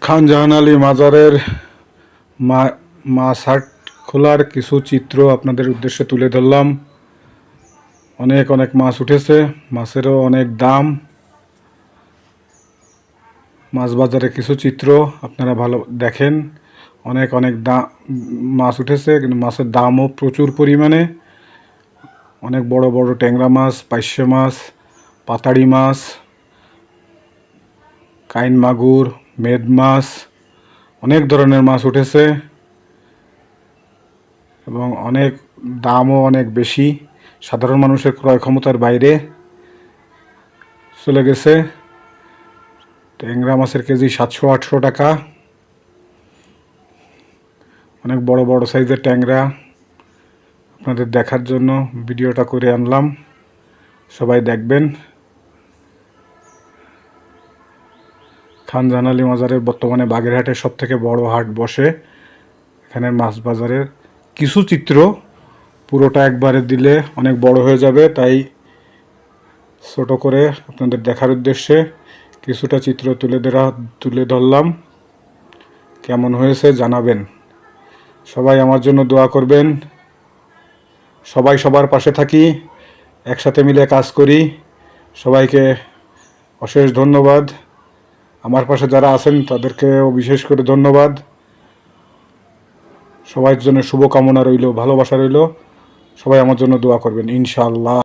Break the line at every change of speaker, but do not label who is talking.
খান জাহান আলী মাজারের মাছ হাট খোলার কিছু চিত্র আপনাদের উদ্দেশ্যে তুলে ধরলাম। অনেক অনেক মাছ উঠেছে, মাছেরও অনেক দাম। মাছ বাজারে কিছু চিত্র আপনারা ভালো দেখেন। অনেক অনেক মাছ উঠেছে, কিন্তু মাছের দামও প্রচুর পরিমাণে। অনেক বড় বড় ট্যাংরা মাছ, পাইসে মাছ, পাতাড়ি মাছ, কাইন মাগুর, মেদ মাছ, অনেক ধরনের মাছ উঠেছে এবং অনেক দামও অনেক বেশি। সাধারণ মানুষের ক্রয় ক্ষমতার বাইরে চলে গেছে। ট্যাংরা মাছের কেজি 700-800 টাকা। অনেক বড় বড় সাইজের ট্যাংরা আপনাদের দেখার জন্য ভিডিওটা করে আনলাম, সবাই দেখবেন। খান জাহান আলী মাজারের বর্তমানে বাগেরহাটের সবথেকে বড় হাট বসে। এখানের মাছ বাজারের কিছু চিত্র, পুরোটা একবারে দিলে অনেক বড় হয়ে যাবে, তাই ছোট করে আপনাদের দেখার উদ্দেশ্যে কিছুটা চিত্র তুলে ধরলাম। কেমন হয়েছে জানাবেন। সবাই আমার জন্য দোয়া করবেন। সবাই সবার পাশে থাকি, একসাথে মিলে কাজ করি। সবাইকে অশেষ ধন্যবাদ। আমার পাশে যারা আছেন তাদেরকেও বিশেষ করে ধন্যবাদ। সবার জন্য শুভকামনা রইল, ভালোবাসা রইল। সবাই আমার জন্য দোয়া করবেন ইনশাআল্লাহ।